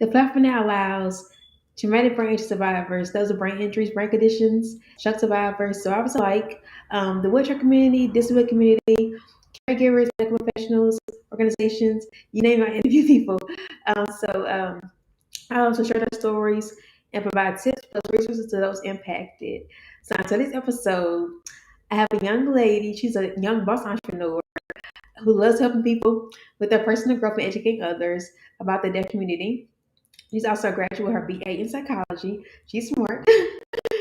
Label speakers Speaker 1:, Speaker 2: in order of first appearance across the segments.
Speaker 1: The platform now allows traumatic brain injury survivors, those are brain injuries, brain conditions, shock survivors alike, the wheelchair community, disability community, caregivers, medical professionals, organizations, you name it, I interview people. I also share their stories and provide tips plus resources to those impacted. So, on today's episode, I have a young lady. She's a young boss entrepreneur who loves helping people with their personal growth and educating others about the deaf community. She's also a graduate with her BA in psychology. She's smart.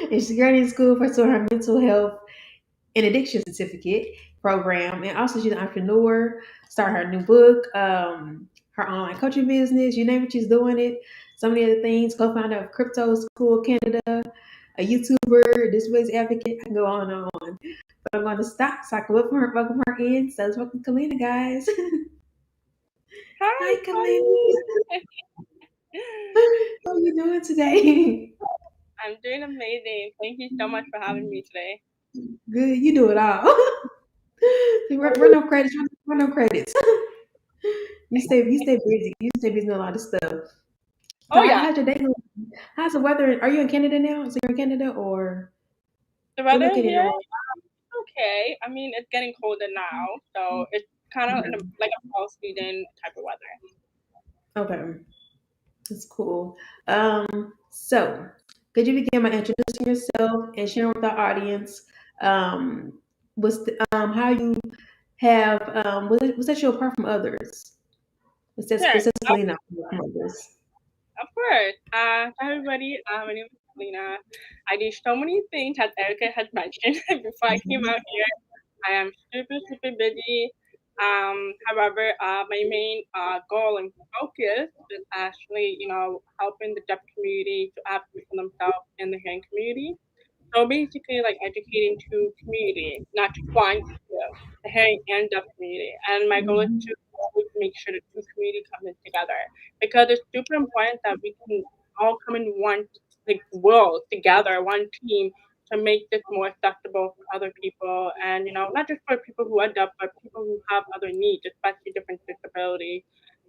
Speaker 1: And she's currently in school for her mental health and addiction certificate program. And also she's an entrepreneur, started her new book, her online coaching business, you name it, she's doing it. So many other things, co-founder of Crypto School Canada, a YouTuber, disability advocate, I can go on and on. But I'm going to stop so I can welcome her in. So let's welcome Kellina, guys.
Speaker 2: Hi,
Speaker 1: Hi, Kellina.
Speaker 2: Connie.
Speaker 1: How are you doing today?
Speaker 2: I'm doing amazing. Thank you so much for having me today.
Speaker 1: Good, you do it all. Run no credits, run no credits. You stay busy. You stay busy doing a lot of stuff. So
Speaker 2: Oh yeah,
Speaker 1: how's your day going? How's the weather? Are you in Canada now? So you're in Canada or
Speaker 2: the
Speaker 1: we're
Speaker 2: weather
Speaker 1: looking in
Speaker 2: here
Speaker 1: the
Speaker 2: is okay. I mean, it's getting colder now, so it's kind of like a fall season type of weather.
Speaker 1: okay. That's cool. So could you begin by introducing yourself and sharing with our audience how you have was that you apart from others?
Speaker 2: Sure,
Speaker 1: Specifically not from others.
Speaker 2: of course. Hi everybody. My name is Kellina. I do so many things, as Erica had mentioned before I came out here. I am super, super busy. However, my main goal and focus is actually, helping the deaf community to advocate for themselves in the hearing community. So basically, like educating two community, not just one, the hearing and deaf community. And my goal is
Speaker 1: Mhm.
Speaker 2: to always make sure the two community come in together because it's super important that we can all come in one like world together, one team to make this more accessible for other people, and not just for people who are deaf, but people who have other needs, especially different disabilities.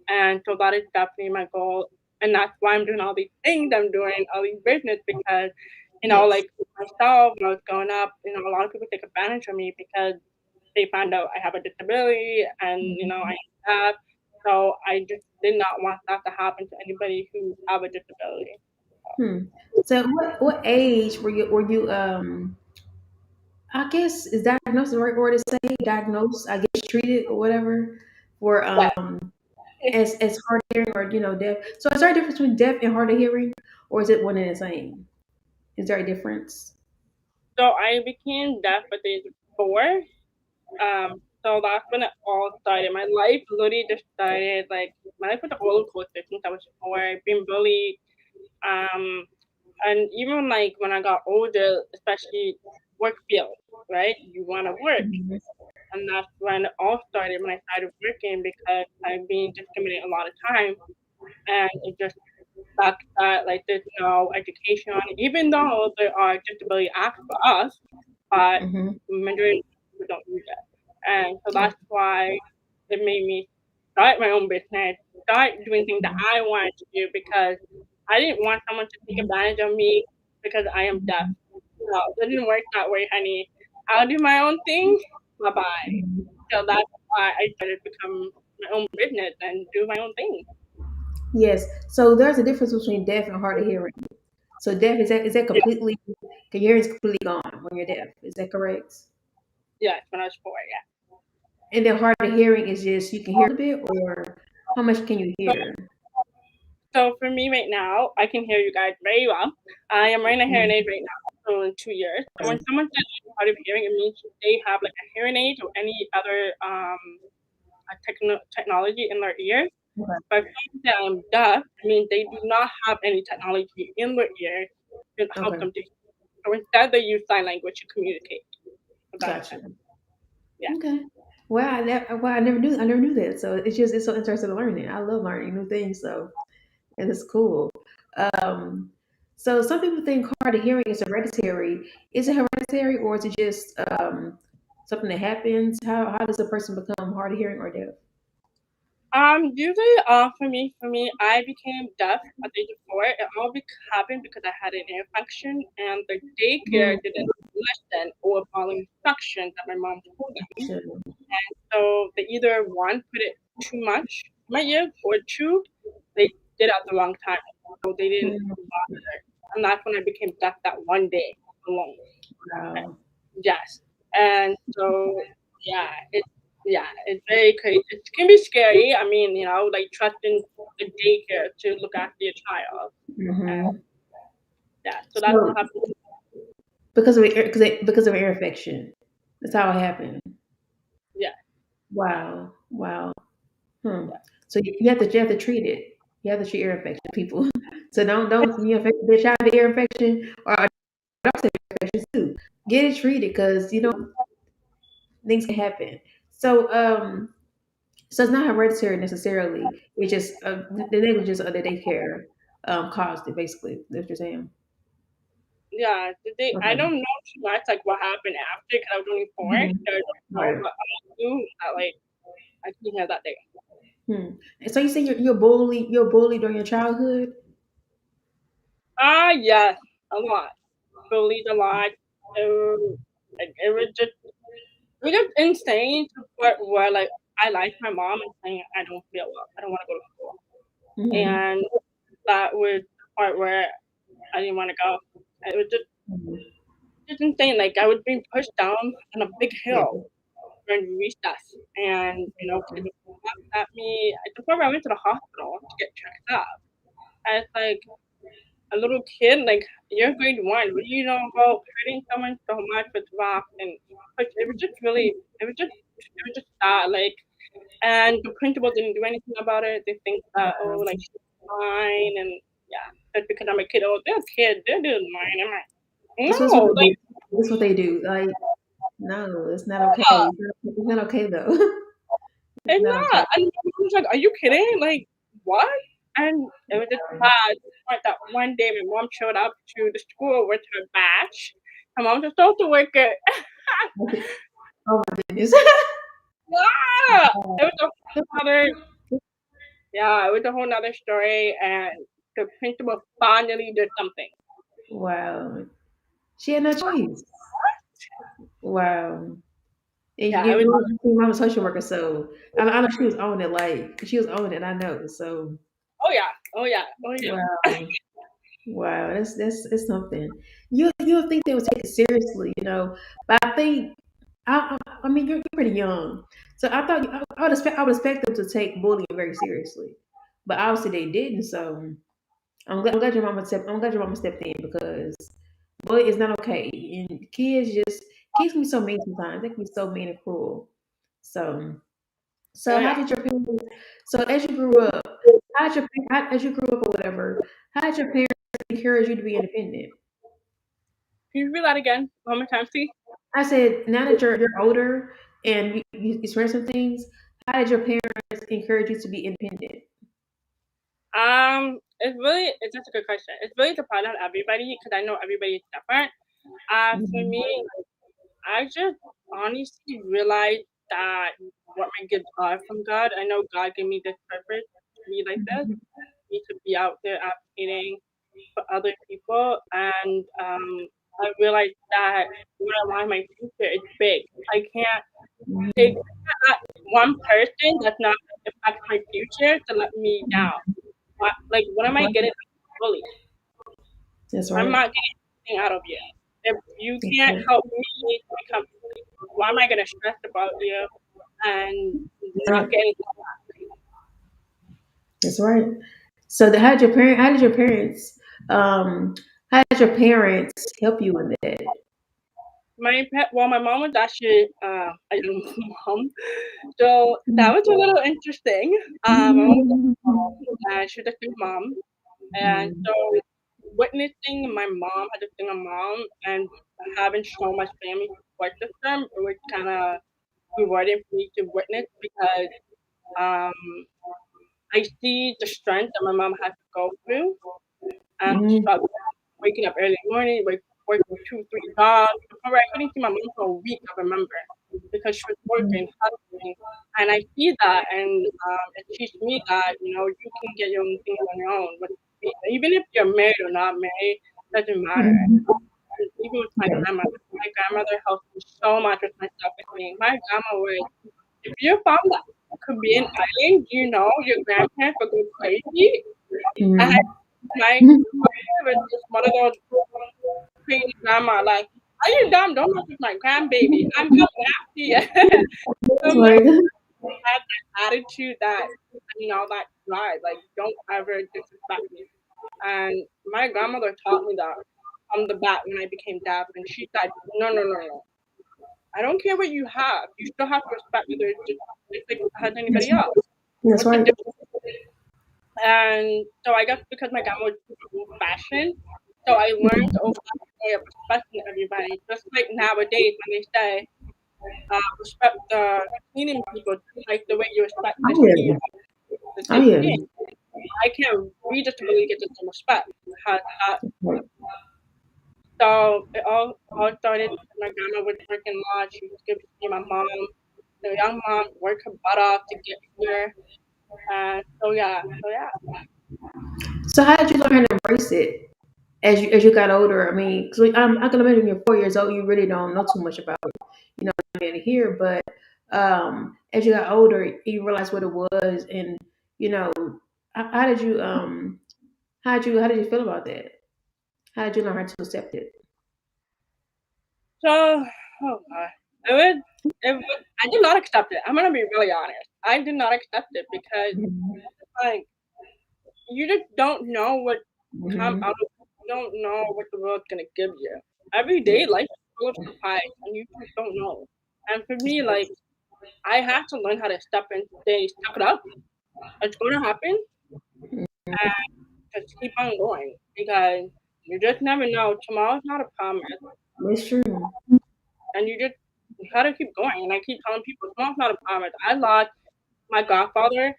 Speaker 2: And so that is definitely my goal, and that's why I'm doing all these things. I'm doing all these business because
Speaker 1: Yes.
Speaker 2: like myself, when I was growing up, a lot of people take advantage of me because they found out I have a disability and, I
Speaker 1: Mhm.
Speaker 2: am deaf. So I just did not want that to happen to anybody who have a disability.
Speaker 1: Hmm. So what age were you I guess is diagnosed the right word to say? Diagnosed, I guess treated or whatever for
Speaker 2: Yes.
Speaker 1: as hard of hearing or deaf. So is there a difference between deaf and hard of hearing, or is it one and the same? Is there a difference?
Speaker 2: So I became deaf at the age of 4. So that's when it all started. My life literally just started like my life was a roller coaster since I was 4. I've been bullied. Um, and even like when I got older, especially work field, right? You want to work.
Speaker 1: Mhm.
Speaker 2: And that's when it all started when I started working because I've been discriminated a lot of time, and it just sucks that like there's no education on it, even though there are disability acts for us, but
Speaker 1: Mhm.
Speaker 2: majority of people don't use it. And so that's why it made me start my own business, start doing things that I wanted to do because I didn't want someone to take advantage of me because I am deaf. No, it didn't work that way, honey. I'll do my own thing. Bye bye. So that's why I started to become my own business and do my own thing.
Speaker 1: Yes. So there's a difference between deaf and hard of hearing. So deaf is that
Speaker 2: Yeah,
Speaker 1: completely your hearing is completely gone when you're deaf. Is that correct?
Speaker 2: yes, when I was 4, yeah.
Speaker 1: And then hard of hearing is just you can hear a bit, or how much can you
Speaker 2: So,
Speaker 1: hear?
Speaker 2: so for me right now, I can hear you guys very well. I am wearing a hearing aid right now, so in 2 years. So when someone says hard of hearing, it means they have like a hearing aid or any other technology in their ears.
Speaker 1: Okay.
Speaker 2: But if someone says I'm deaf, it means they do not have any technology in their ears to help
Speaker 1: Okay.
Speaker 2: them to hear. So instead, they use sign language to communicate. If that makes
Speaker 1: Gotcha.
Speaker 2: sense. Yeah.
Speaker 1: Okay. Well, I never knew that. So it's so interesting to learn it. I love learning new things. So and it's cool. Um, so some people think hard of hearing is hereditary. Is it hereditary or is it just something that happens? How does a person become hard of hearing or deaf?
Speaker 2: Usually, for me, I became deaf at the age of 4. It all happened because I had an ear infection, and the daycare
Speaker 1: Mm,
Speaker 2: didn't listen or follow instructions that my mom told them.
Speaker 1: sure.
Speaker 2: So they either one put it too much in my ear, or two, they did it at the wrong time. So they didn't
Speaker 1: Mm,
Speaker 2: bother. And that's when I became deaf that one day alone.
Speaker 1: wow.
Speaker 2: Yes. And so yeah, it's very crazy. It can be scary. I mean, like trusting the daycare to look after your child. And
Speaker 1: Hmm.
Speaker 2: yeah, so that's what
Speaker 1: So
Speaker 2: happened.
Speaker 1: because of ear infection, that's how it happened.
Speaker 2: Yeah,
Speaker 1: Wow. Wow. Hmm.
Speaker 2: yeah,
Speaker 1: So you have to treat it. You have to treat ear infection, people. So don't you infect the child with ear infection or adults with ear infections too. Get it treated because things can happen. So so it's not hereditary necessarily. It's just the negligence of the daycare caused it basically. That's what you're saying.
Speaker 2: yeah. I
Speaker 1: Okay.
Speaker 2: don't know too much like what happened after because I was only 4.
Speaker 1: Mhm.
Speaker 2: So I don't know,
Speaker 1: Right.
Speaker 2: but I knew that like I couldn't have that day.
Speaker 1: Hmm. And so you say you're bullied during your childhood.
Speaker 2: Yes, a lot. Bullied a lot. So it was just insane to the point where like I lied to my mom and saying I don't feel well. I don't want to go to school.
Speaker 1: Hmm.
Speaker 2: And that was the part where I didn't want to go. It was just insane. Like I was being pushed down on a big
Speaker 1: Yeah.
Speaker 2: hill during recess, and kids laughed at me. At the point where I went to the hospital to get checked up, I was like a little kid, like you're grade 1. What do you know about hurting someone so much with rocks and push? It was just really, it was just sad. Like, and the principal didn't do anything about it. They think that like she's fine, and yeah, that's because I'm a kid. Oh, they're kids. They're doing fine. I'm like,
Speaker 1: That's what
Speaker 2: no,
Speaker 1: they
Speaker 2: like
Speaker 1: do. That's what they do. Like, no, it's not okay.
Speaker 2: yeah,
Speaker 1: It's not okay though. It's
Speaker 2: it's
Speaker 1: not okay.
Speaker 2: not. And I was like, are you kidding? Like, what? And it was just bad. Like that one day, my mom showed up to the school with her badge. My mom's a social worker.
Speaker 1: Oh my goodness.
Speaker 2: Yeah, it was a whole other, yeah, it was a whole other story, and the principal finally did something.
Speaker 1: Wow. She had no choice. Wow. And
Speaker 2: Yeah, it was.
Speaker 1: your mom was a social worker, so I know she was on it. Like she was on it. I know. So
Speaker 2: Oh yeah, oh yeah, oh yeah.
Speaker 1: wow, wow. That's something. You would think they would take it seriously, But I think I mean you're pretty young, so I thought I would expect them to take bullying very seriously, but obviously they didn't. So I'm glad your mama stepped in because bullying is not okay, and kids can be so mean sometimes. They can be so mean and cruel. So.
Speaker 2: Oh
Speaker 1: So how
Speaker 2: yeah.
Speaker 1: did your parents? So as you grew up, as you grew up or whatever, how did your parents encourage you to be independent?
Speaker 2: Can you read that again one more time, please?
Speaker 1: I said, now that you're older and you experience some things, how did your parents encourage you to be independent?
Speaker 2: It's just a good question. It's really dependent on everybody because I know everybody is different. For
Speaker 1: Mhm.
Speaker 2: me, I just honestly realized that what my gifts are from God. I know God gave me this purpose to be like this, me to be out there advocating for other people, and I realized that what I want in my future is big. I can't take
Speaker 1: Mhm.
Speaker 2: not one person that's not impact my future to let me down. What am I getting fully?
Speaker 1: That's
Speaker 2: I'm
Speaker 1: right.
Speaker 2: not getting anything out of you. If you
Speaker 1: That's
Speaker 2: can't
Speaker 1: right.
Speaker 2: help me to become free, why am I gonna stress about you and
Speaker 1: That's
Speaker 2: not
Speaker 1: right.
Speaker 2: get anything?
Speaker 1: That's right. So how did your parents um how did your parents help you with that?
Speaker 2: My mom was actually a young mom, so that was a little interesting. My mom was she was a single mom, and
Speaker 1: Mhm.
Speaker 2: so witnessing my mom as a single mom and having so much family support system, it was kind of rewarding for me to witness because um, I see the strength that my mom has to go through and
Speaker 1: Mhm.
Speaker 2: struggle, waking up early in the morning, work 2, 3 jobs. Before I couldn't see my mom for a week, I remember. because she was working, hustling, and I see that, and it teaches me that you can get your own things on your own. But even if you're married or not married, doesn't matter.
Speaker 1: Mhm.
Speaker 2: And even with
Speaker 1: Yeah.
Speaker 2: my grandmother helped me so much with my stuff. I think my grandma would, if you're from the Caribbean island, your grandparents would go crazy. I had
Speaker 1: Mhm.
Speaker 2: my grandmother was just one of those crazy grandma, like, are you dumb? Don't mess with my grandbaby. I'm coming after you.
Speaker 1: That's
Speaker 2: So my
Speaker 1: right.
Speaker 2: had that attitude, that drive, like, don't ever disrespect me. And my grandmother taught me that from the bat when I became deaf, and she said, no, no, no, no. I don't care what you have. You still have to respect whether it's just like as
Speaker 1: That's
Speaker 2: anybody
Speaker 1: right.
Speaker 2: else.
Speaker 1: That's
Speaker 2: What's the
Speaker 1: right.
Speaker 2: difference? And so I guess because my grandma was super old fashioned, so I learned the old fashioned way of respecting everybody. Just like nowadays when they say, respect the cleaning people, just like the way you respect the
Speaker 1: Oh
Speaker 2: street,
Speaker 1: yeah.
Speaker 2: the
Speaker 1: Oh
Speaker 2: same
Speaker 1: yeah.
Speaker 2: thing. I can't reasonably get the same respect. Because
Speaker 1: Right.
Speaker 2: so it all started because my grandma was working a lot. She was giving me my mom, the young mom, worked her butt off to get here. And so yeah.
Speaker 1: So how did you learn how to embrace it as you got older? I mean, I can imagine you're 4 years old, you really don't know too much about being here, but as you got older, you realized what it was, and you know, how did you how did you feel about that? How did you learn how to accept it?
Speaker 2: So, oh god, it was. I did not accept it. I'm gonna be really honest. I did not accept it because
Speaker 1: Mhm.
Speaker 2: like you just don't know what come
Speaker 1: Mhm.
Speaker 2: out of. You don't know what the world's gonna give you. Every
Speaker 1: Yeah.
Speaker 2: day, life is full of surprise, and you just don't know. And for me, like I had to learn how to step and stay, step it up. It's gonna happen, and just keep on going because you just never know. Tomorrow's not a promise,
Speaker 1: It's true.
Speaker 2: and you gotta keep going. And I keep telling people, tomorrow's not a promise. I lost my godfather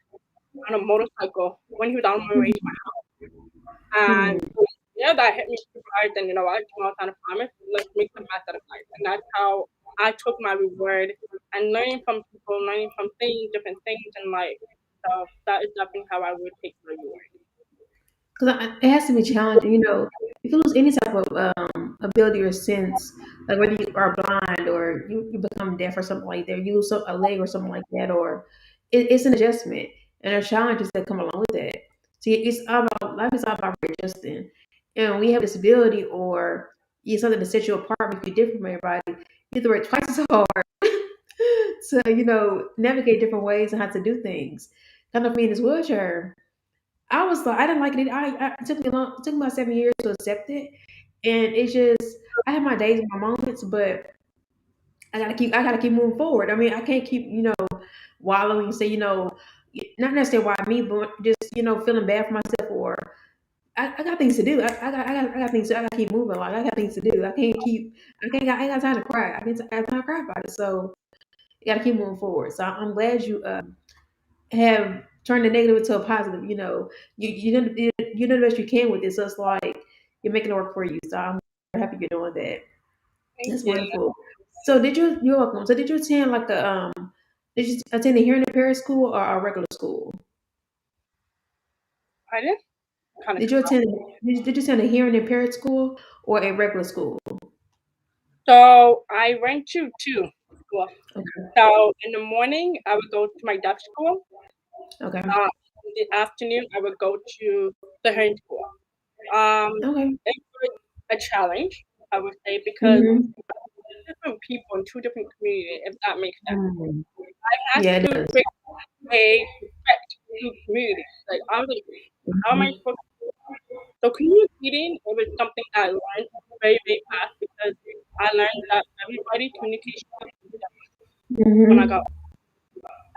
Speaker 2: on a motorcycle when he was on my way to my house, and
Speaker 1: Mm.
Speaker 2: yeah, that hit me super hard. And you know what? Tomorrow's not a promise. Let's make the best out of life, and that's how I took my reward and learning from people, learning from things, different things in life. So that is definitely how I would take my reward.
Speaker 1: Because it has to be challenging. If you lose any type of ability or sense, like whether you are blind or you become deaf or something like that, you lose a leg or something like that, or it's an adjustment, and there are challenges that come along with that. See, it's all about life is all about adjusting, and we have this ability or it's something to set you apart, make you different from everybody. You have to work twice as hard to navigate different ways and how to do things. Kind of me in this wheelchair. I was like, I didn't like it. It took me long. It took me about 7 years to accept it, and it's just I have my days and my moments, but I gotta keep moving forward. I mean, I can't keep wallowing and say not necessarily why me, but just feeling bad for myself or I got things to do. I got things. I gotta keep moving. Like I got things to do. I ain't got time to cry. I got time to cry about it. So you gotta keep moving forward. So I'm glad you have turned the negative into a positive. You know the best you can with it. So it's like you're making it work for you. So I'm happy you're doing that.
Speaker 2: Thank
Speaker 1: That's
Speaker 2: you.
Speaker 1: wonderful. So you're welcome. So did you attend did you attend a hearing impaired school or a regular school?
Speaker 2: Pardon? Kind of
Speaker 1: Did
Speaker 2: cut
Speaker 1: you
Speaker 2: off.
Speaker 1: attend did you attend a hearing impaired school or a regular school?
Speaker 2: So I went to two schools.
Speaker 1: Okay.
Speaker 2: So in the morning, I would go to my deaf school.
Speaker 1: Okay.
Speaker 2: In the afternoon, I would go to the hearing school. Um,
Speaker 1: Okay.
Speaker 2: it was a challenge, I would say, because
Speaker 1: Mm-hmm.
Speaker 2: different people in two different communities, if that makes sense.
Speaker 1: Mm-hmm.
Speaker 2: I had
Speaker 1: Yeah, it
Speaker 2: to
Speaker 1: does.
Speaker 2: pay respect to communities. Like I was like, how am I
Speaker 1: Mm-hmm.
Speaker 2: supposed to? So communicating, it was something that I learned very, very fast because I learned that everybody communication is different when I
Speaker 1: Mm-hmm.
Speaker 2: got.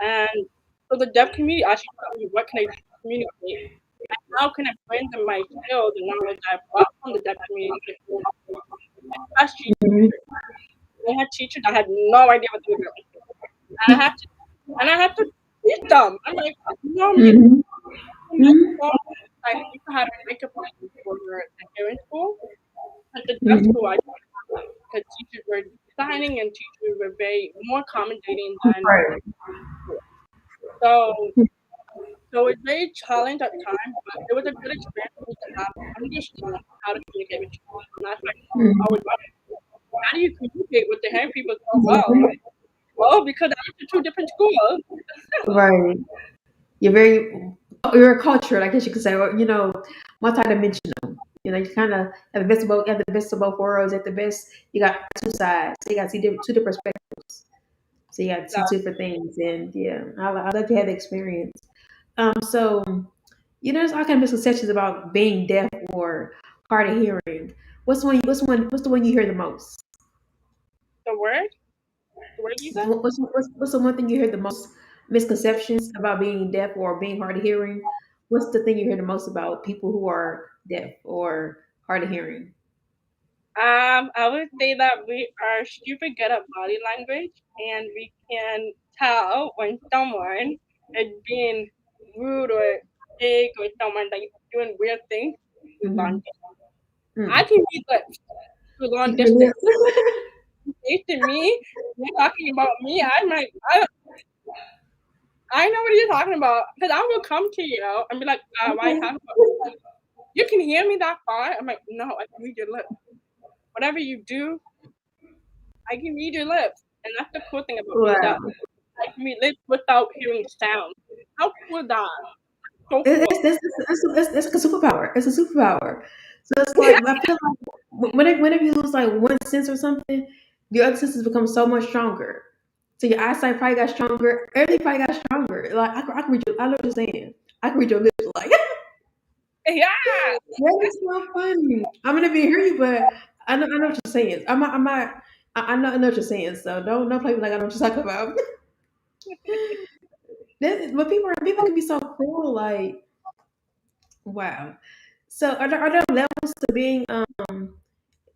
Speaker 2: And so the deaf community actually taught me what can I do to communicate and how can I bring them my skills and knowledge that I brought from the deaf community to the hearing community. Especially
Speaker 1: Mm-hmm.
Speaker 2: teachers. I had teachers that had no idea what they were doing. And I had to teach them. I'm like, normally
Speaker 1: Mm-hmm.
Speaker 2: the
Speaker 1: Mm-hmm.
Speaker 2: microphone, like people had a microphone for the hearing school. At the deaf
Speaker 1: Mm-hmm.
Speaker 2: school I didn't have that because teachers were signing and teachers were very more accommodating than
Speaker 1: Right.
Speaker 2: before. So it's very challenging at times, but it was a good experience for me to have understand how to communicate with children. And that's why I
Speaker 1: Mhm.
Speaker 2: was wondering, how do you communicate with the hearing people so well? I'm like, well, because I went to two different schools.
Speaker 1: Right. You're very you're cultured, I guess you could say, or multidimensional. You kind of have the best of both worlds. At the best, you got two sides. So you got to see two different perspectives. So you got to see
Speaker 2: That
Speaker 1: two different things, and yeah, I like to have the experience. So there's all kind of misconceptions about being deaf or hard of hearing. What's the one you hear the most?
Speaker 2: the word, the word you said.
Speaker 1: What's the one thing you hear the most misconceptions about being deaf or being hard of hearing? What's the thing you hear the most about people who are deaf or hard of hearing?
Speaker 2: I would say that we are super good at body language, and we can tell when someone is being rude or big, or someone like doing weird things to long
Speaker 1: Mm-hmm.
Speaker 2: distance. I
Speaker 1: Mm.
Speaker 2: can read lips to long
Speaker 1: You can hear.
Speaker 2: distance. Say to me, you're talking about me. I know what you're talking about, because I will come to you and be like, why
Speaker 1: Okay.
Speaker 2: have you can hear me that far? I'm like, no, I can read your lips. Whatever you do, I can read your lips. And that's the cool thing about me, that
Speaker 1: Wow.
Speaker 2: I can read lips without hearing sound. How cool is that? So
Speaker 1: It,
Speaker 2: cool.
Speaker 1: it's, it's like a superpower. It's a superpower. So it's like I feel like whenever you lose like one sense or something, your other senses become so much stronger. So your eyesight probably got stronger. Everything probably got stronger. Like I can read your, I know what you're saying. I can read your lips. Like
Speaker 2: Yeah.
Speaker 1: that is so funny. I'm gonna be hear you, but I know what you're saying. I know what you're saying. So don't play me like I know what you're talking about. But people can be so cruel. Like wow. So are there levels to being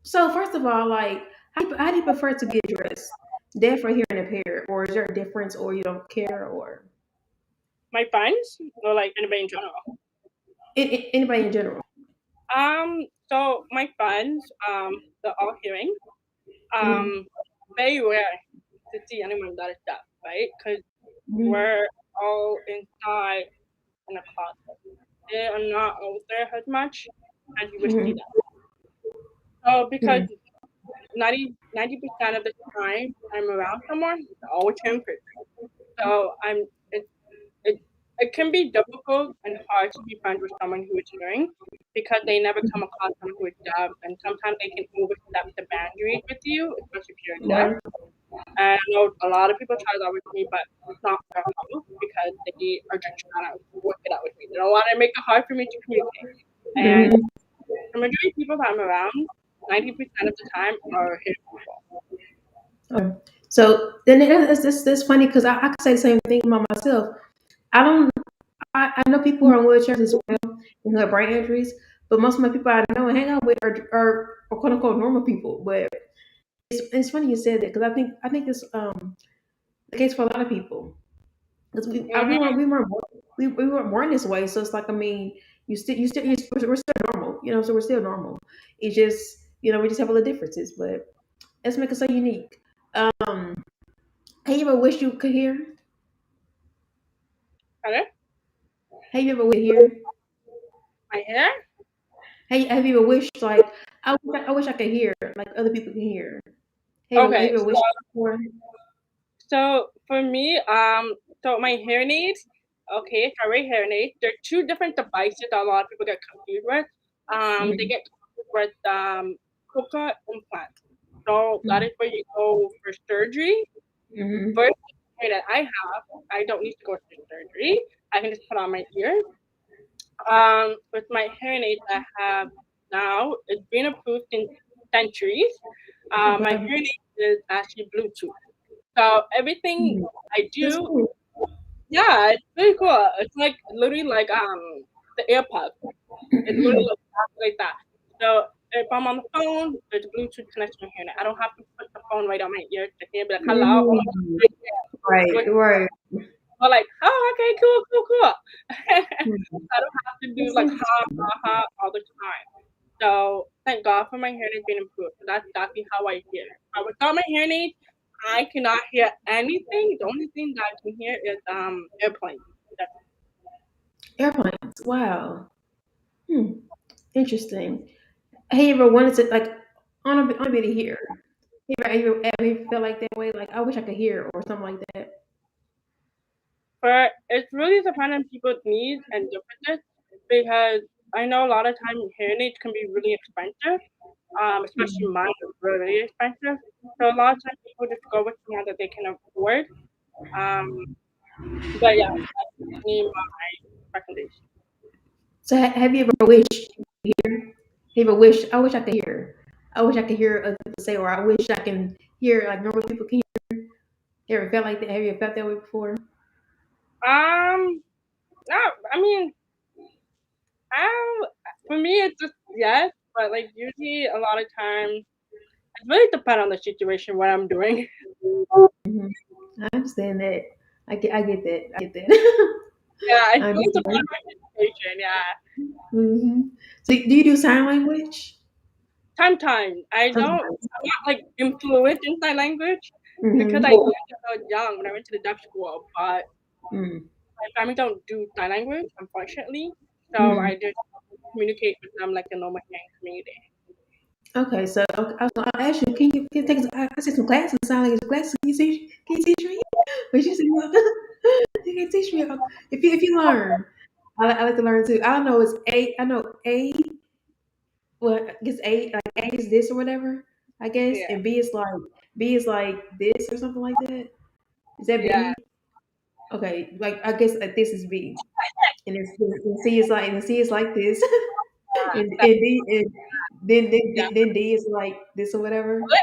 Speaker 1: so first of all, like how do you prefer to be addressed? Deaf or hearing impaired? Or is there a difference or you don't care or
Speaker 2: My friends, or like anybody in general.
Speaker 1: anybody in general?
Speaker 2: So my friends, they're all hearing.
Speaker 1: Mm-hmm.
Speaker 2: Um, very rare to see anyone that is deaf, right? Because
Speaker 1: Mm-hmm.
Speaker 2: we're all inside in a closet. They are not out there as much as you would see
Speaker 1: Mm-hmm.
Speaker 2: them. So because 90% of the time I'm around someone, they're always hearing person. So it it can be difficult and hard to be friends with someone who is hearing, because they never come across someone who is deaf, and sometimes they can overstep the boundaries with you, especially if you're deaf.
Speaker 1: Right.
Speaker 2: And I know a lot of people try that with me, but it's not their fault, because they are just trying to work it out with me. They don't want to make it hard for me to communicate. And
Speaker 1: Mm-hmm.
Speaker 2: the majority of people that I'm around, 90% of the time, are hearing people.
Speaker 1: So then it's funny because I can say the same thing about myself. I don't I know people who are in wheelchairs as well and who have brain injuries, but most of my people I know and hang out with are quote unquote normal people. But it's funny you said that because I think it's the case for a lot of people because
Speaker 2: Hmm.
Speaker 1: we weren't born this way. So it's like I mean we're still normal, so we're still normal. It's just we just have a little differences, but let's make it so unique. Have you ever wished you could hear?
Speaker 2: Hello?
Speaker 1: Have you ever wished you could hear?
Speaker 2: My hair?
Speaker 1: Have you ever wished like I wish I could hear like other people can hear? Have
Speaker 2: Okay,
Speaker 1: you ever wished before?
Speaker 2: so for me, so my hearing aids, okay, sorry, hearing aids. They're two different devices that a lot of people get confused with. They
Speaker 1: Mhm,
Speaker 2: get confused with cochlear implants. So that
Speaker 1: mhm,
Speaker 2: is where you go for surgery.
Speaker 1: mhm,
Speaker 2: Versus the hair that I have, I don't need to go to surgery. I can just put on my ear. With my hearing aids I have now, it's been approved in centuries. My
Speaker 1: okay.
Speaker 2: hearing aid is actually Bluetooth. So everything
Speaker 1: Mhm.
Speaker 2: I
Speaker 1: That's
Speaker 2: do,
Speaker 1: cool.
Speaker 2: yeah, it's very cool. It's like literally like the AirPod. It's literally like that. So if I'm on the phone, there's a Bluetooth connection here. I don't have to put the phone right on my ear to hear, be like, hello, oh my
Speaker 1: Mhm.
Speaker 2: god,
Speaker 1: Right,
Speaker 2: right there.
Speaker 1: right.
Speaker 2: Or like, oh, okay, cool, cool, cool.
Speaker 1: Mhm.
Speaker 2: I don't have to do
Speaker 1: That's
Speaker 2: like ha
Speaker 1: interesting.
Speaker 2: ha ha all the time. So thank God for my hearing aid being improved. So that's exactly how I hear. But without my hearing aid, I cannot hear anything. The only thing that I can hear is airplanes. That's
Speaker 1: Airplanes. Wow. Hmm. Interesting. Have you ever wanted to like on a bit of hear? Have you ever felt like that way? Like I wish I could hear or something like that.
Speaker 2: But it's really dependent on people's needs and differences because I know a lot of times hearing aids can be really expensive, especially
Speaker 1: Mm.
Speaker 2: mine is really expensive. So a lot of times people just go with the one that they can afford. Um, but yeah, that's definitely my recommendation.
Speaker 1: So have you ever wished you could hear? Have you ever wished? I wish I could hear. I wish I could hear other people say, or I wish I can hear like normal people can hear. You ever felt like that? Have you ever felt that way before?
Speaker 2: Um, no, I mean, um, for me it's just yes, but like usually a lot of times it really depends on the situation what I'm doing.
Speaker 1: Hmm. I understand that. I get that. I get that.
Speaker 2: Yeah, it
Speaker 1: I
Speaker 2: really depends
Speaker 1: understand.
Speaker 2: on my situation. Yeah.
Speaker 1: Hmm. So do you do sign language?
Speaker 2: Sometimes
Speaker 1: Sometimes.
Speaker 2: I'm not like influent in sign language because
Speaker 1: Hmm.
Speaker 2: I learned it when I was young when I went to the Dutch school, but
Speaker 1: Mm.
Speaker 2: my family don't do sign language, unfortunately. So
Speaker 1: Mm.
Speaker 2: I just communicate with them like a normal human community.
Speaker 1: Okay, so okay, I'll ask you, can you take I see some classes, sign language classes. Can you teach me? But you said you can teach me if you learn. I like to learn too. I don't know it's A. I know A. Well, I guess A is this or whatever. I guess,
Speaker 2: Yeah,
Speaker 1: and B is like this or something like that. Is that
Speaker 2: yeah,
Speaker 1: B? Okay, like I guess like this is B, and C is like this, and
Speaker 2: that,
Speaker 1: D and then then
Speaker 2: yeah.
Speaker 1: then D is like this or whatever.
Speaker 2: But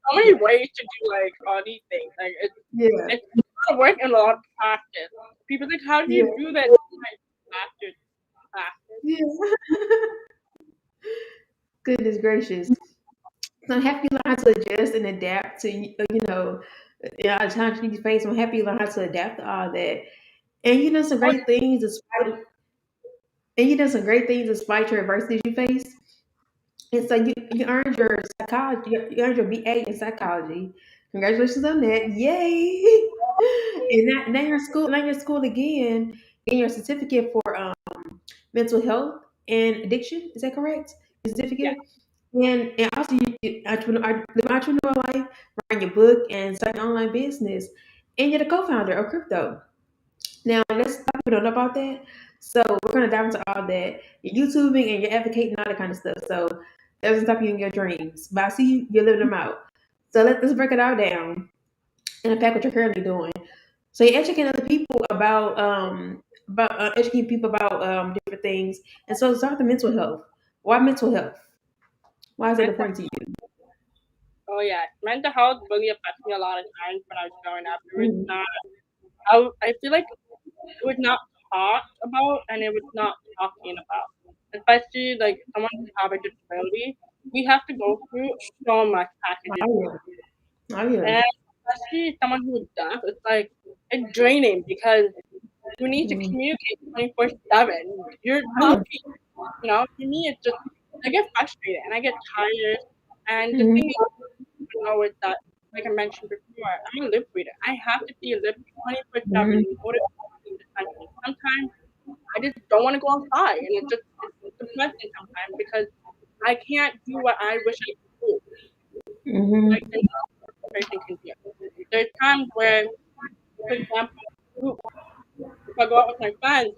Speaker 2: so many
Speaker 1: Yeah,
Speaker 2: ways to do like all these things. Like
Speaker 1: yeah,
Speaker 2: it's a lot of work and a lot of practice. People think, how do
Speaker 1: yeah,
Speaker 2: you do that? Like, practice, practice.
Speaker 1: yeah. Goodness gracious! So I'm happy you learn how to adjust and adapt to times you face. I'm happy you learn how to adapt to all that, and you know some
Speaker 2: Oh
Speaker 1: great things despite your adversities you face. And so you earned your psychology, you earned your BA in psychology. Congratulations on that! Yay! And now you're in school again, getting your certificate for mental health and addiction. Is that correct? Your
Speaker 2: yeah,
Speaker 1: certificate. And also you live an entrepreneur life, writing your book and starting an online business. And you're the co-founder of crypto. Now let's talk a little about that. So we're gonna dive into all that. You're YouTubing and you're advocating all that kind of stuff. So that doesn't stop you in your dreams. But I see you're living them out. So let's break it all down and unpack what you're currently doing. So you're educating other people about educating people about different things. And so start with the mental health. Why mental health? Why is that
Speaker 2: mental.
Speaker 1: important to you?
Speaker 2: Oh yeah, mental health really affects me a lot of times when I was growing up. It was
Speaker 1: Mhm.
Speaker 2: not. I feel like it was not talked about and it was not talking about. Especially like someone who have a disability, we have to go through so much packages.
Speaker 1: Oh yeah. Oh yeah.
Speaker 2: And especially someone who is deaf, it's like it's draining because you need to
Speaker 1: Mm.
Speaker 2: communicate 24/7. You're
Speaker 1: Oh yeah.
Speaker 2: talking, for me it's just I get frustrated and I get tired. And the thing
Speaker 1: Mhm.
Speaker 2: is to know is that like I mentioned before, I'm a lip reader. I have to be a lip 24/7
Speaker 1: Mhm.
Speaker 2: in order to be attention. Sometimes I just don't want to go outside, and it's depressing sometimes because I can't do what I wish I could do.
Speaker 1: Mhm.
Speaker 2: Like the person can do. There's times where, for example, group, if I go out with my friends,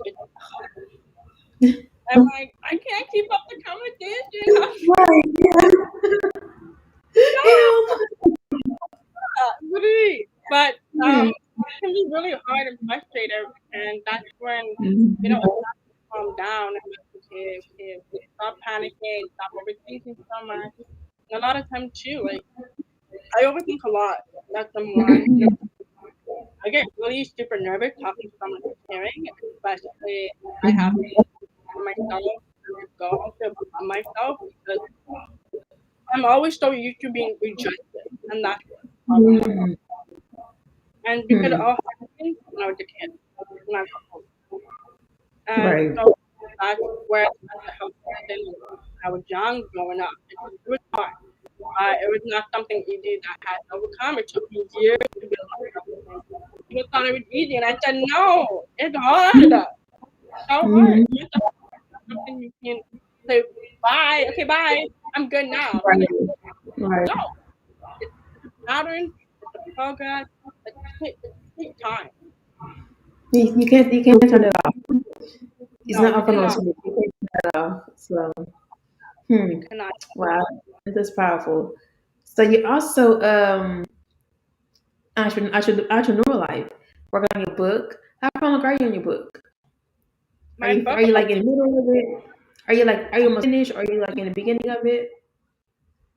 Speaker 2: I'm like, I can't keep up the conversation.
Speaker 1: Right. Yeah.
Speaker 2: Stop!
Speaker 1: Help.
Speaker 2: Literally. But
Speaker 1: Mhm.
Speaker 2: it can be really hard and frustrating, and that's when
Speaker 1: Mhm.
Speaker 2: it's not to calm down and like, okay, stop panicking, stop overthinking so much. And a lot of times too, like I overthink a lot. That's number one.
Speaker 1: Mhm.
Speaker 2: I get really super nervous talking to someone who's hearing, especially I have
Speaker 1: Mhm.
Speaker 2: to for myself to go to myself because I'm always so used to being rejected, and that's the problem.
Speaker 1: Mhm.
Speaker 2: And because it
Speaker 1: Mhm.
Speaker 2: all happened when I was a kid, when I was home, and
Speaker 1: Right.
Speaker 2: so that's where the help comes in. When I was young, growing up, It was hard. It was not something easy that I had to overcome. It took me years to build my confidence. People thought it was easy, and I said, no, it's hard. So hard.
Speaker 1: Hmm.
Speaker 2: Mental health is not something you can say, bye, okay, bye, I'm good now. The
Speaker 1: Right.
Speaker 2: next,
Speaker 1: Right.
Speaker 2: no, it's a pattern, it's a progress, it takes time.
Speaker 1: You can't turn it off. It's
Speaker 2: No,
Speaker 1: not
Speaker 2: you
Speaker 1: off and on
Speaker 2: cannot.
Speaker 1: switch. You can't turn it off. So,
Speaker 2: You
Speaker 1: hmm.
Speaker 2: cannot.
Speaker 1: Wow, that's powerful. So you also entrepreneur life. Work on your book. How far along are you on your book? Are
Speaker 2: My
Speaker 1: you
Speaker 2: book,
Speaker 1: are you like in the middle of it? Are you almost finished? Or are you like in the beginning of it?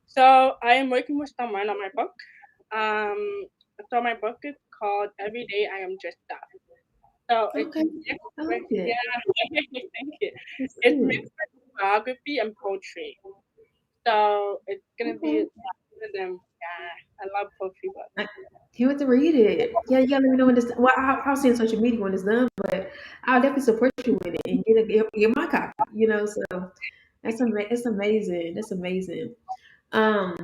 Speaker 2: so I am working with someone on my book. Um, so my book is called Every Day I Am Just That. So it's
Speaker 1: Okay,
Speaker 2: mixed
Speaker 1: I
Speaker 2: with,
Speaker 1: like it.
Speaker 2: yeah, thank you.
Speaker 1: That's
Speaker 2: It's
Speaker 1: cute.
Speaker 2: mixed with biography and poetry. So it's gonna be
Speaker 1: Okay,
Speaker 2: one of them. Yeah, I love poetry books.
Speaker 1: I can't wait to read it. Yeah, you gotta let me know when this. Well, I'll see on social media when it's done, but I'll definitely support you with it and get my copy. So it's amazing. That's amazing. Um,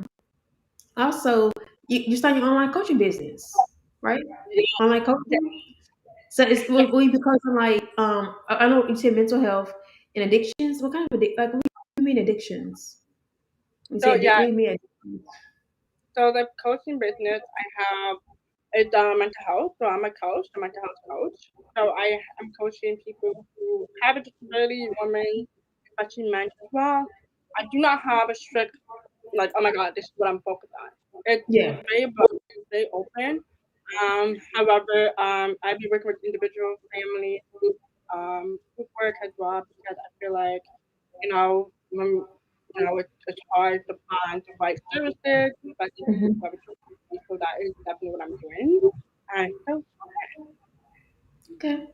Speaker 1: Also, you start your online coaching business, right? Online
Speaker 2: Yeah.
Speaker 1: coaching. So will you be coaching like I know you said mental health and addictions. What kind of like what do you mean addictions? When you
Speaker 2: So
Speaker 1: say
Speaker 2: yeah,
Speaker 1: what do you mean addictions?
Speaker 2: so the coaching business I have is mental health. So I'm a coach, a mental health coach. So I am coaching people who have a disability, women, especially men as well. I do not have a strict like, oh my god, this is what I'm focused on. It's
Speaker 1: Yeah.
Speaker 2: very broad, it's very open. However, I be working with individual, family, group work as well because I feel like when it's hard to find the right services, especially for people
Speaker 1: Hmm.
Speaker 2: who have a disability. So that is definitely what I'm doing. And so
Speaker 1: Okay.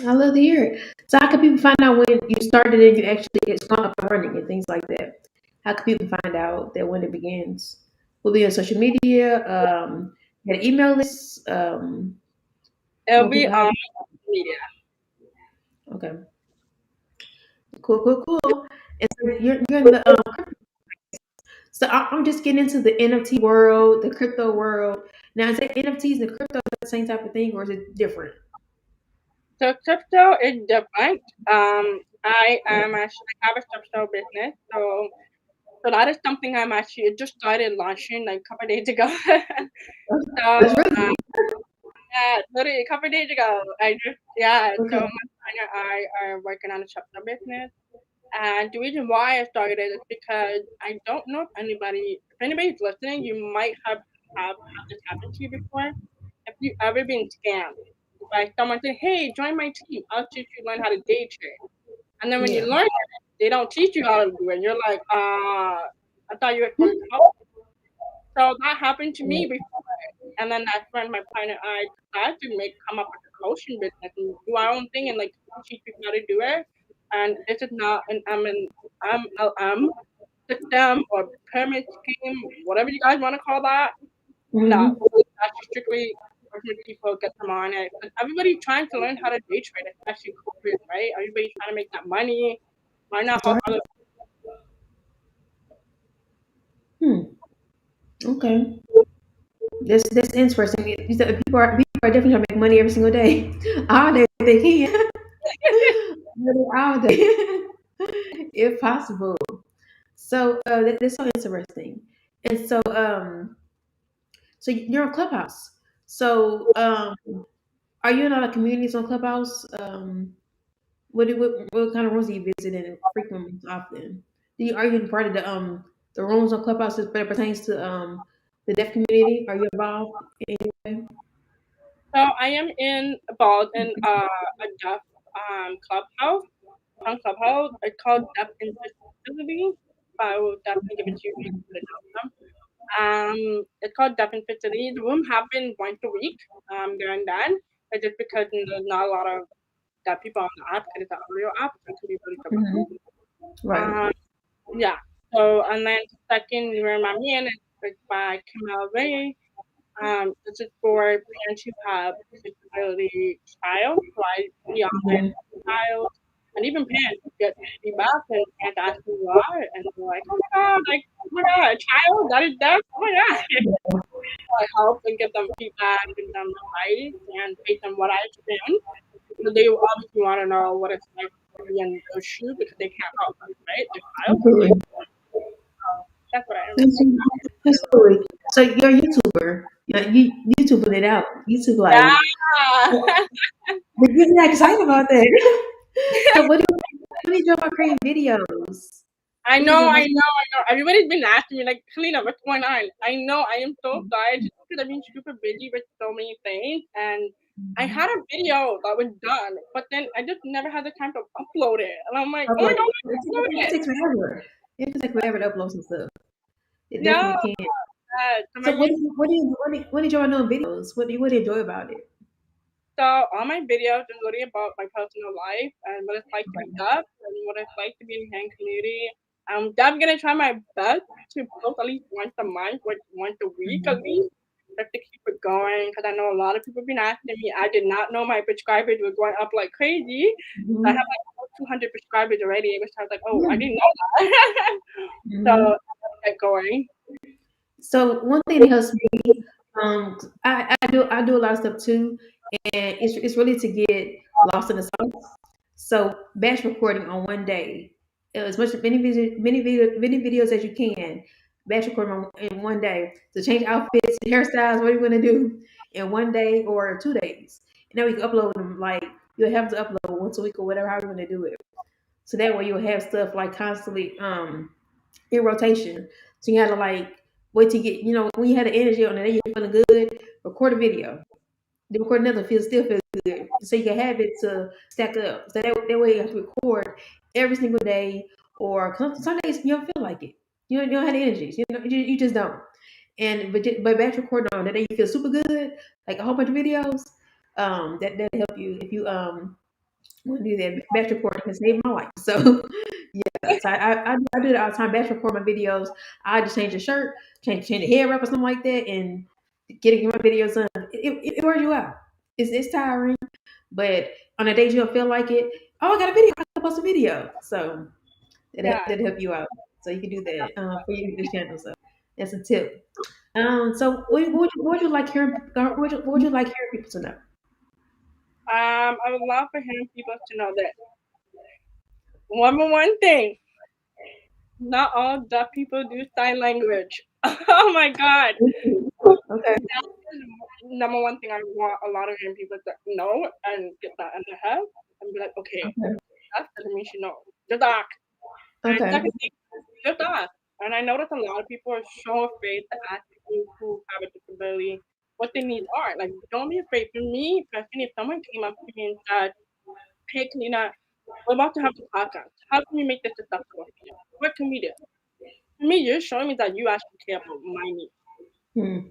Speaker 1: I love to hear it. So how can people find out when you started and you actually it's gone up and running and things like that? How can people find out that when it begins? Will it be on social media? Get an email list.
Speaker 2: it'll
Speaker 1: Well,
Speaker 2: be
Speaker 1: people how?
Speaker 2: on media.
Speaker 1: Okay. Cool, cool, cool. And so you're in the so I'm just getting into the NFT world, the crypto world. Now, is it NFTs and crypto the same type of thing, or is it different?
Speaker 2: So crypto is different. I
Speaker 1: Okay.
Speaker 2: am actually I have a crypto business, so that is something I'm actually it just started launching like a couple of days ago. So
Speaker 1: That's really
Speaker 2: yeah, literally a couple of days ago, I just yeah. So
Speaker 1: okay.
Speaker 2: my partner and I are working on a crypto business, and the reason why I started it is because I don't know if anybody's listening, you might have had this happen to you before. If you ever been scammed by someone saying, "Hey, join my team. I'll teach you learn how to day trade," and then when you
Speaker 1: Yeah.
Speaker 2: learn it, they don't teach you how to do it. You're like, I thought you were supposed to help. So that happened to me before. And then that's when my partner and I decided to come up with a coaching business and do our own thing and like teach people how to do it. And this is not an MLM system or pyramid scheme, whatever you guys want to call that. No,
Speaker 1: Mm-hmm.
Speaker 2: that's just strictly working with people, get them on it. Because everybody's trying to learn how to day trade, especially corporate, right? Everybody's trying to make that money. Why not
Speaker 1: That's
Speaker 2: help
Speaker 1: right.
Speaker 2: other
Speaker 1: Hmm. Okay. That's interesting. You said people are definitely trying to make money every single day. All day if they can. Really all day, if possible. So that's so interesting. And so you're on Clubhouse. So are you in a lot of communities on Clubhouse? What kind of rooms do you visit and frequent often? Are you part of the rooms on Clubhouse that pertains to the deaf community? Are you involved in any way?
Speaker 2: So I am involved in a deaf clubhouse on Clubhouse. It's called Deaf Infertility. I will definitely give it to you if you put it down. It's called Deaf Infertility. The room happens once a week. During that, it's just because there's not a lot of deaf people on the app because it's an audio app, so it can be really difficult.
Speaker 1: Hmm. Right.
Speaker 2: Um, yeah. So and then the second room I'm in is by Kamel Ray. This is for parents who have disability child, so I be on there
Speaker 1: Mhm.
Speaker 2: child, and even parents get feedback and ask me why, and they're like, oh my oh, that is deaf. Oh my god. I help and give them feedback, give them advice, and take them what I experienced. But they obviously want to know what it's like to be in those shoes because they can't help us, right? They're child.
Speaker 1: Absolutely.
Speaker 2: That's what I am.
Speaker 1: Absolutely. So you're a YouTuber. You YouTubing it out. YouTube like
Speaker 2: Yeah.
Speaker 1: you're getting excited about that. So what do you do about creating videos?
Speaker 2: I
Speaker 1: What do you do
Speaker 2: know, I
Speaker 1: about
Speaker 2: know, I know. Everybody's been asking me, like, Kellina, what's going on? I know, I am so sorry just because I've been super busy with so many things. And I had a video that was done, but then I just never had the time to upload it. And I'm like, oh my
Speaker 1: upload?
Speaker 2: God,
Speaker 1: It
Speaker 2: upload it.
Speaker 1: takes forever. It takes forever to upload some stuff. It
Speaker 2: Yeah.
Speaker 1: definitely can.
Speaker 2: So my
Speaker 1: So
Speaker 2: YouTube,
Speaker 1: what do you enjoy doing videos? What do you enjoy about it?
Speaker 2: so all my videos is really about my personal life and what it's like to be deaf and what it's like to be in the hand community. I'm gonna try my best to post at least once a month, or once a week at least, just to keep it going. Because I know a lot of people have been asking me. I did not know my subscribers were going up like crazy. I have
Speaker 1: Mm-hmm.
Speaker 2: like almost 200 subscribers already, which I was like, oh, I
Speaker 1: Yeah.
Speaker 2: didn't know that. So
Speaker 1: Hmm.
Speaker 2: let's get going.
Speaker 1: So one thing that helps me, I do a lot of stuff too, and it's really to get lost in the sauce. So batch recording on one day, as much many videos as you can, batch recording in one day to change outfits, hairstyles, what you want to do in one day or 2 days, and then we can upload them like you'll have to upload once a week or whatever how you want to do it. So that way you'll have stuff like constantly in rotation. So you had to like wait to get, when you had the energy on the day, you're feeling good, record a video. Then record another, still feels good. So you can have it to stack up. So that way you have to record every single day, or some days you don't feel like it. You don't have the energy. You just don't. And but batch recording on that day you feel super good, like a whole bunch of videos. That help you if you want to do that. Batch recording can save my life. So yeah, so I do it all the time. Batch record my videos. I just change the shirt, change the hair wrap or something like that, and getting my videos done. It wears you out. It's tiring, but on the days you don't feel like it, oh, I got a video. I can post a video. So
Speaker 2: Yeah.
Speaker 1: that help you out. So you can do that for your YouTube channel. So that's a tip. So what would you like hearing? What would you like hearing people to know?
Speaker 2: I would love for him people to know that one thing. Not all deaf people do sign language. Oh my god.
Speaker 1: Okay.
Speaker 2: That is number one thing I want a lot of young people to know and get that in their head and be like, okay,
Speaker 1: Okay.
Speaker 2: that doesn't mean she knows. You're dark. And
Speaker 1: Okay.
Speaker 2: second thing, you're dark. And I notice a lot of people are so afraid to ask people who have a disability what their needs are. Like, don't be afraid. For me, personally, if someone came up to me and said, hey, Kalina, we're about to have a podcast. How can we make this acceptable for you? What can we do? To me, you're showing me that you actually care about my needs.
Speaker 1: Mm-hmm.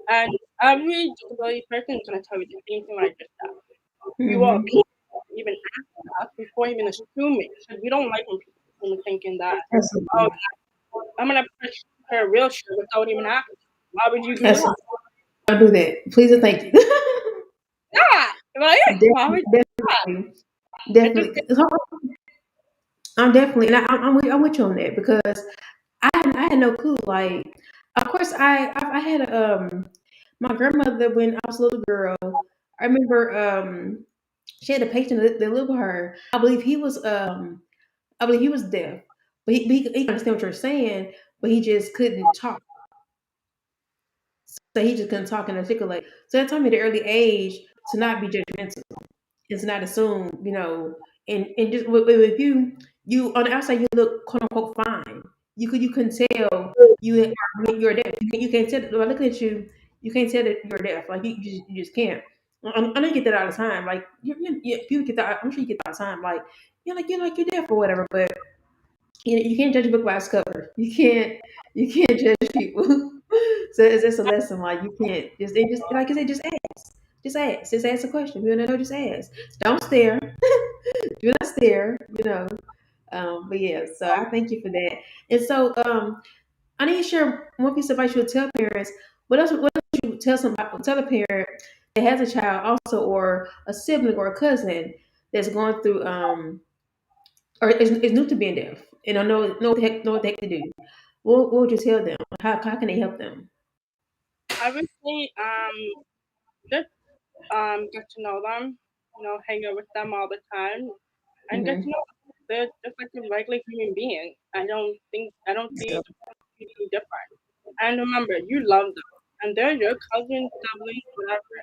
Speaker 2: And every disability person is going to tell you the same thing like I just said. We will
Speaker 1: Mm-hmm.
Speaker 2: even ask us before even assuming. Because we don't like when people assume thinking that, oh,
Speaker 1: Absolutely.
Speaker 2: I'm going to push her wheelchair without even asking. Why would you do
Speaker 1: Absolutely.
Speaker 2: that?
Speaker 1: I'll do that. Please and thank you.
Speaker 2: Yeah. Right? Why would
Speaker 1: Definitely,
Speaker 2: you do that?
Speaker 1: definitely,
Speaker 2: It just
Speaker 1: definitely. I'm definitely, and I'm with you on that because I had no clue. Like, of course, I had my grandmother when I was a little girl. I remember she had a patient that lived with her. I believe he was deaf, but he could understand what you're saying, but he just couldn't talk. So he just couldn't talk and articulate. So that taught me at an early age to not be judgmental. It's not assumed, and just with you on the outside you look quote unquote fine. You couldn't tell you're deaf. You can't tell by looking at you. You can't tell that you're deaf. Like you just can't. I know you get that all the time. Like people get that. I'm sure you get that all the time. Like you're deaf or whatever. But you can't judge a book by its cover. You can't judge people. So it's just a lesson. Like you can't just like I said, just ask. Just ask. Just ask a question. If you don't know, just ask. Don't stare. Do not stare. But yeah, so I thank you for that. And so I need to share one piece of advice you would tell parents. What else would you tell a parent that has a child also or a sibling or a cousin that's going through or is new to being deaf and I know what the heck to do. what would you tell them? How can they help them?
Speaker 2: I would say just get to know them, hang out with them all the time, and get to
Speaker 1: Hmm.
Speaker 2: know them. They're just like a regular human being. I don't see them completely different. And remember, you love them, and they're your cousins, siblings, whatever.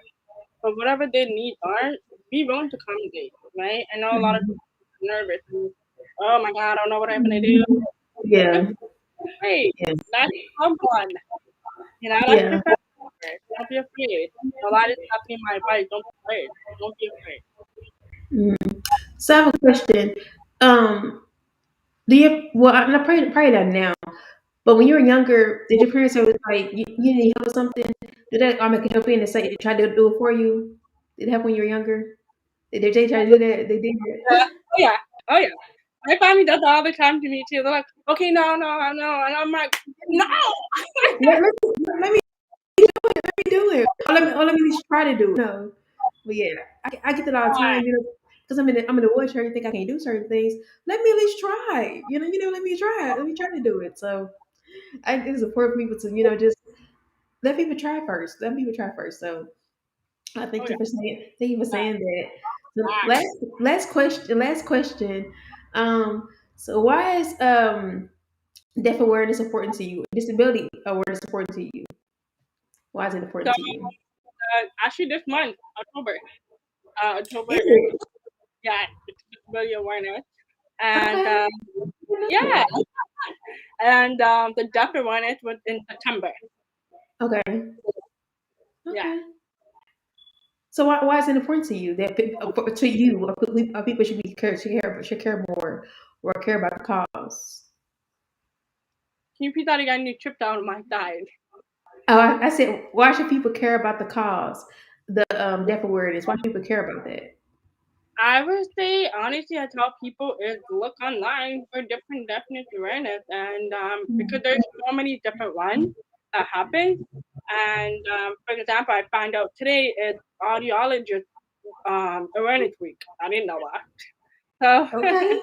Speaker 2: But whatever their needs are, be willing to accommodate, right? I know a lot of
Speaker 1: Hmm.
Speaker 2: people are nervous and, oh my God, I don't know what I'm gonna do.
Speaker 1: Yeah,
Speaker 2: Just wait.
Speaker 1: yeah,
Speaker 2: That's someone. That's
Speaker 1: yeah.
Speaker 2: your family member. Don't be afraid. A lot of stuff in my advice. Don't be afraid. Don't be afraid.
Speaker 1: Mhm. So I have a question. Um, do you? Well, I'm not probably not now. But when you were younger, did your parents always like you need help with something? Did that automatically help you and say try to do it for you? Did it help when you were younger? Did they try to do that? They did
Speaker 2: Yeah.
Speaker 1: that.
Speaker 2: Oh yeah. Oh yeah. My family does that all the time to me too. They're like, okay, no, no, no, and I'm like, no.
Speaker 1: Let me do it. Or let me at least try to do it. No, but yeah, I get that all the time. You know, because I'm in the wheelchair. You think I can't do certain things? Let me at least try. Let me try. Let me try to do it. So I think it's important for people to just let people try first. Let people try first. So
Speaker 2: Oh yeah.
Speaker 1: thank you for saying that. So last question. Last question. So why is deaf awareness important to you? Disability awareness important to you? Why is it
Speaker 2: So
Speaker 1: important to you?
Speaker 2: actually, this month, October, October
Speaker 1: Is
Speaker 2: is
Speaker 1: it
Speaker 2: yeah, it's disability awareness, and
Speaker 1: okay?
Speaker 2: yeah, and the deaf awareness was in September.
Speaker 1: Okay.
Speaker 2: Yeah.
Speaker 1: Okay. So why is it important to you that to you people should be should care more or care about the cause?
Speaker 2: Can you repeat that again? You tripped out on my side.
Speaker 1: Oh, I said why should people care about the cause? The deaf awareness. Why should people care about that?
Speaker 2: I would say honestly, I tell people is look online for different deafness awareness, and because there's so many different ones that happen. And for example, I found out today is audiologist awareness week. I didn't know that. So
Speaker 1: Okay.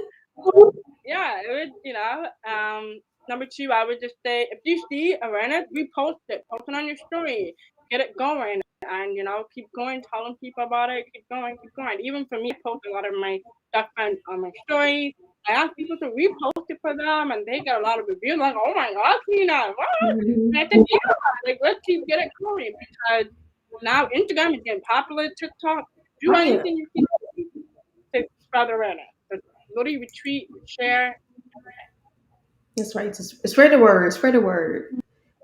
Speaker 2: yeah, it would, number two, I would just say if you see awareness, repost it, post it on your story, get it going, and keep going, telling people about it, keep going, keep going. Even for me, I post a lot of my stuff on my story. I ask people to repost it for them, and they get a lot of reviews like, "Oh my gosh, Nina, what?" And I
Speaker 1: Mhm.
Speaker 2: said, "Yeah, like let's keep get it going because now Instagram is getting popular, TikTok. Do
Speaker 1: Oh yeah,
Speaker 2: anything you can to spread awareness. But literally retweet, share.
Speaker 1: that's right. Just spread the word. Spread the word.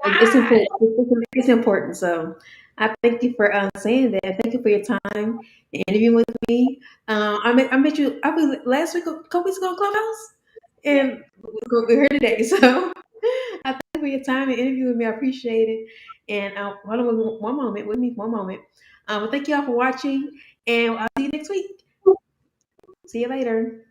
Speaker 1: It's
Speaker 2: Yeah.
Speaker 1: important. It's important. So I thank you for saying that. Thank you for your time and interviewing with me. I met you. I was last week, a couple weeks ago, on Clubhouse,
Speaker 2: Yeah.
Speaker 1: and we're here today. So I thank you for your time and interviewing with me. I appreciate it. And hold on one moment with me. One moment. Well, thank you all for watching, and I'll see you next week. See you later.